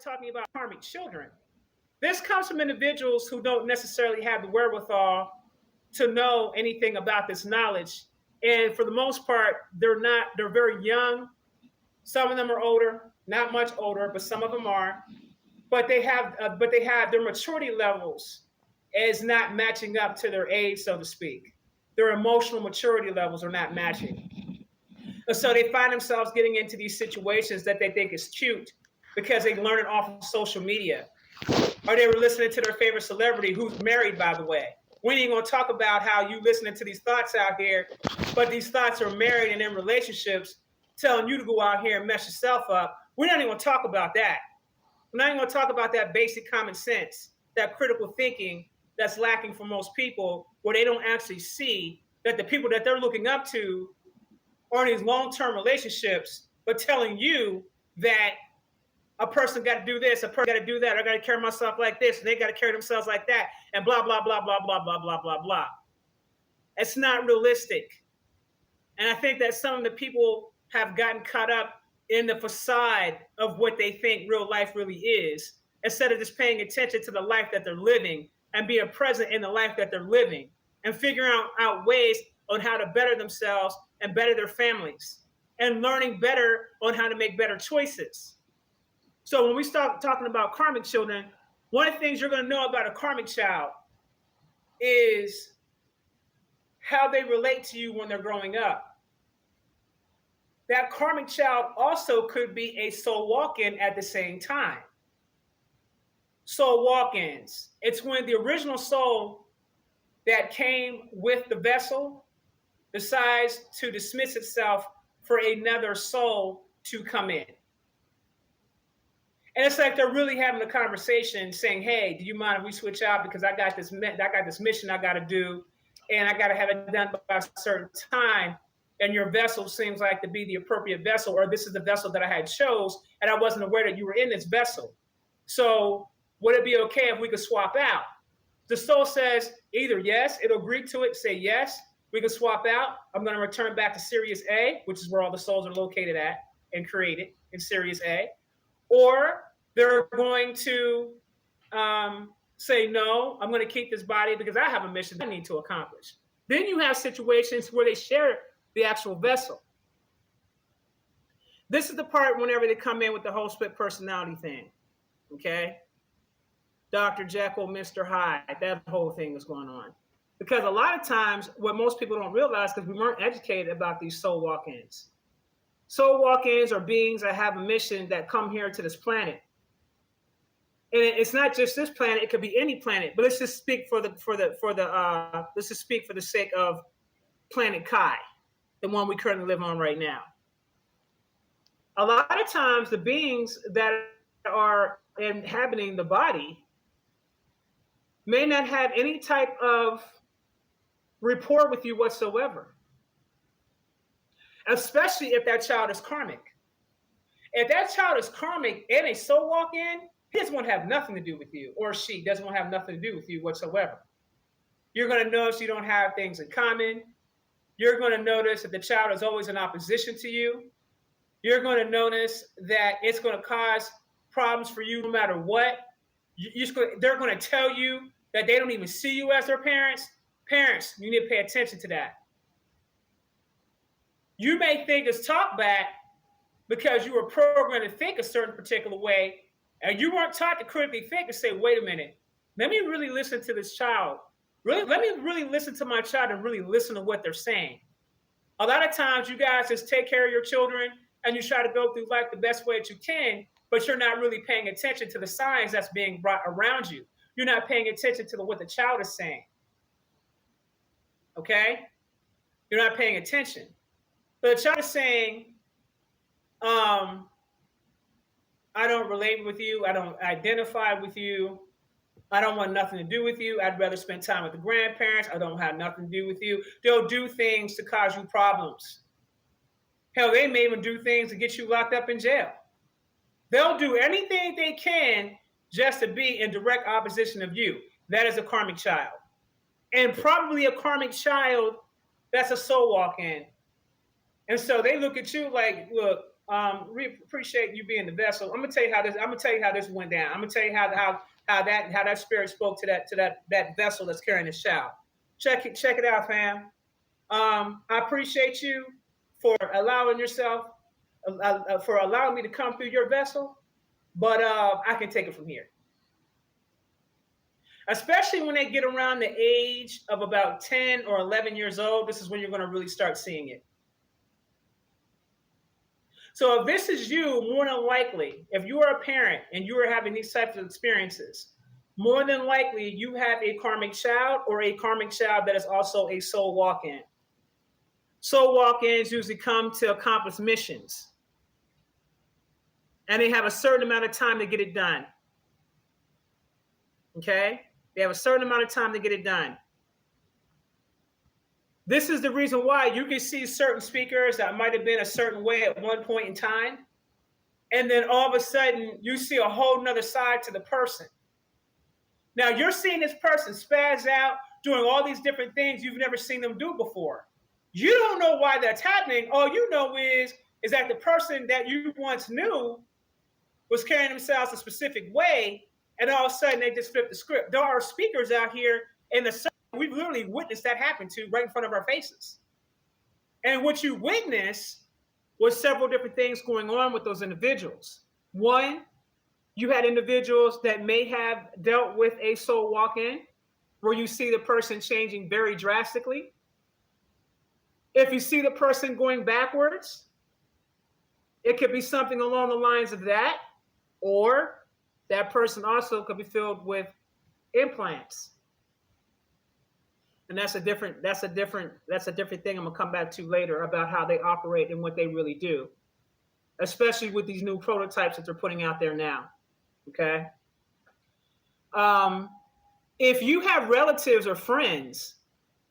talking about karmic children. This comes from individuals who don't necessarily have the wherewithal to know anything about this knowledge. And for the most part, they're very young. Some of them are older, not much older, but some of them are. But they have their maturity levels is not matching up to their age, so to speak. Their emotional maturity levels are not matching. And so they find themselves getting into these situations that they think is cute because they learn it off of social media. Or they were listening to their favorite celebrity who's married, by the way. We ain't gonna talk about how you listening to these thoughts out here, but these thoughts are married and in relationships telling you to go out here and mess yourself up. We're not even gonna talk about that. We're not even gonna talk about that basic common sense, that critical thinking that's lacking for most people, where they don't actually see that the people that they're looking up to are in these long-term relationships, but telling you that a person got to do this, a person got to do that, I got to carry myself like this, and they got to carry themselves like that, and blah, blah, blah, blah, blah, blah, blah, blah, blah. It's not realistic. And I think that some of the people have gotten caught up in the facade of what they think real life really is, instead of just paying attention to the life that they're living and being present in the life that they're living and figuring out ways on how to better themselves and better their families and learning better on how to make better choices. So when we start talking about karmic children, one of the things you're going to know about a karmic child is how they relate to you when they're growing up. That karmic child also could be a soul walk-in at the same time. Soul walk-ins. It's when the original soul that came with the vessel decides to dismiss itself for another soul to come in. And it's like they're really having a conversation saying, hey, do you mind if we switch out because I got this mission I got to do, and I got to have it done by a certain time, and your vessel seems like to be the appropriate vessel, or this is the vessel that I had chose, and I wasn't aware that you were in this vessel. So would it be okay if we could swap out? The soul says either yes, it'll agree to it, say yes, we can swap out. I'm going to return back to Sirius A, which is where all the souls are located at and created in Sirius A. Or they're going to say, no, I'm going to keep this body because I have a mission I need to accomplish. Then you have situations where they share the actual vessel. This is the part whenever they come in with the whole split personality thing, okay? Dr. Jekyll, Mr. Hyde, that whole thing is going on. Because a lot of times, what most people don't realize, because we weren't educated about these soul walk-ins. Soul walk-ins are beings that have a mission that come here to this planet. And it's not just this planet; it could be any planet. But let's just speak for the sake of planet Kai, the one we currently live on right now. A lot of times, the beings that are inhabiting the body may not have any type of rapport with you whatsoever. Especially if that child is karmic. If that child is karmic and a soul walk-in, he doesn't want to have nothing to do with you, or she doesn't want to have nothing to do with you whatsoever. You're going to notice you don't have things in common. You're going to notice that the child is always in opposition to you. You're going to notice that it's going to cause problems for you no matter what. They're going to tell you that they don't even see you as their parents. Parents, you need to pay attention to that. You may think it's talk back because you were programmed to think a certain particular way, and you weren't taught to critically think and say, wait a minute, let me really listen to this child. Let me really listen to my child and really listen to what they're saying. A lot of times you guys just take care of your children and you try to go through life the best way that you can, but you're not really paying attention to the signs that's being brought around you. You're not paying attention to what the child is saying. Okay? You're not paying attention. But the child is saying, I don't relate with you. I don't identify with you. I don't want nothing to do with you. I'd rather spend time with the grandparents. I don't have nothing to do with you. They'll do things to cause you problems. Hell, they may even do things to get you locked up in jail. They'll do anything they can just to be in direct opposition of you. That is a karmic child. And probably a karmic child that's a soul walk-in. And so they look at you like, look, We appreciate you being the vessel. I'm gonna tell you how this. I'm gonna tell you how this went down. I'm gonna tell you how that spirit spoke to that vessel that's carrying the shout. Check it out, fam. I appreciate you for allowing yourself, for allowing me to come through your vessel. But I can take it from here. Especially when they get around the age of about 10 or 11 years old, this is when you're going to really start seeing it. So if this is you, more than likely, if you are a parent and you are having these types of experiences, more than likely you have a karmic child or a karmic child that is also a soul walk-in. Soul walk-ins usually come to accomplish missions. And they have a certain amount of time to get it done. Okay? They have a certain amount of time to get it done. This is the reason why you can see certain speakers that might have been a certain way at one point in time. And then all of a sudden, you see a whole nother side to the person. Now, you're seeing this person spaz out, doing all these different things you've never seen them do before. You don't know why that's happening. All you know is that the person that you once knew was carrying themselves a specific way, and all of a sudden, they just flipped the script. There are speakers out here in the we've literally witnessed that happen to right in front of our faces. And what you witnessed was several different things going on with those individuals. One, you had individuals that may have dealt with a soul walk-in, where you see the person changing very drastically. If you see the person going backwards, it could be something along the lines of that, or that person also could be filled with implants. And that's a different thing I'm gonna come back to later about how they operate and what they really do, especially with these new prototypes that they're putting out there now. Okay. If you have relatives or friends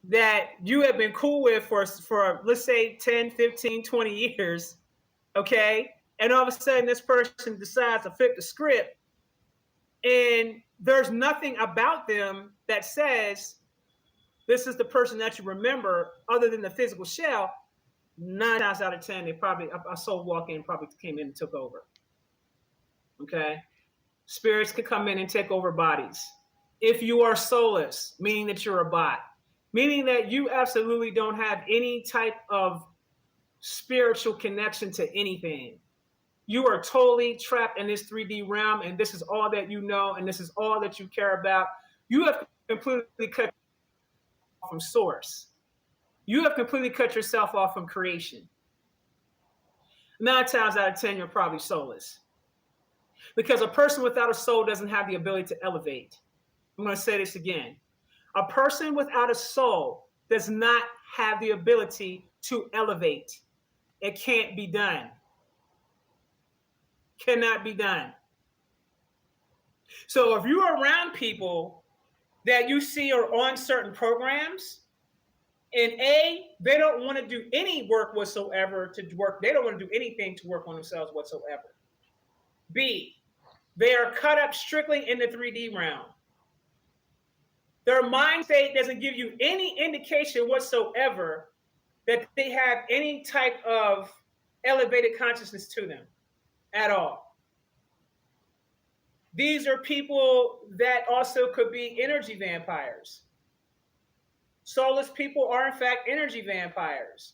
that you have been cool with for let's say 10, 15, 20 years, okay, and all of a sudden this person decides to flip the script, and there's nothing about them that says this is the person that you remember other than the physical shell, 9 times out of 10, they probably, a soul walk-in probably came in and took over. Okay? Spirits could come in and take over bodies. If you are soulless, meaning that you're a bot, meaning that you absolutely don't have any type of spiritual connection to anything. You are totally trapped in this 3D realm, and this is all that you know, and this is all that you care about. You have completely cut from source. You have completely cut yourself off from creation. 9 times out of 10, you're probably soulless. Because a person without a soul doesn't have the ability to elevate. I'm going to say this again. A person without a soul does not have the ability to elevate. It can't be done. Cannot be done. So if you're around people that you see are on certain programs, and A, they don't want to do any work whatsoever to work. They don't want to do anything to work on themselves whatsoever. B, they are cut up strictly in the 3D realm. Their mind state doesn't give you any indication whatsoever that they have any type of elevated consciousness to them at all. These are people that also could be energy vampires. Soulless people are, in fact, energy vampires.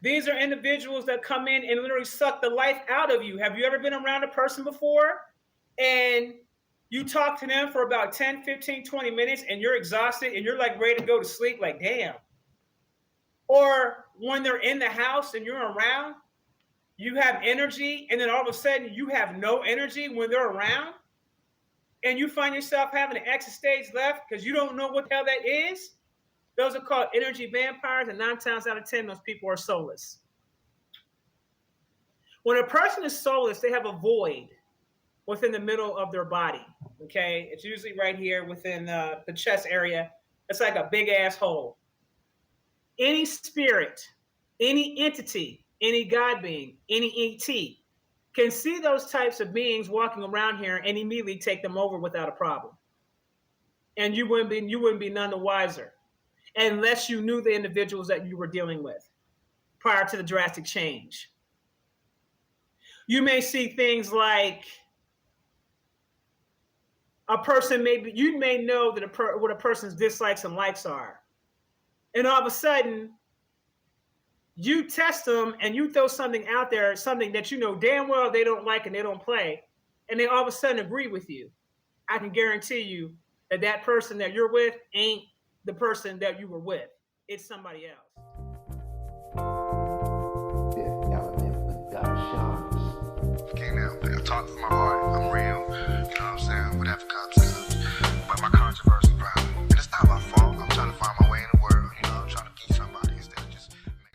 These are individuals that come in and literally suck the life out of you. Have you ever been around a person before and you talk to them for about 10, 15, 20 minutes and you're exhausted and you're like ready to go to sleep, like, damn. Or when they're in the house and you're around, you have energy, and then all of a sudden you have no energy when they're around, and you find yourself having an exit stage left because you don't know what the hell that is. Those are called energy vampires, and 9 times out of 10, those people are soulless. When a person is soulless, they have a void within the middle of their body, okay? It's usually right here within the chest area. It's like a big-ass hole. Any spirit, any entity, any God being, any ET can see those types of beings walking around here and immediately take them over without a problem. And you wouldn't be none the wiser unless you knew the individuals that you were dealing with prior to the drastic change. You may see things like a person you may know that what a person's dislikes and likes are. And all of a sudden, you test them and you throw something out there, something that you know damn well they don't like and they don't play, and they all of a sudden agree with you. I can guarantee you that that person that you're with ain't the person that you were with. It's somebody else. Fifth element, the gunshots. Okay, now I talk for my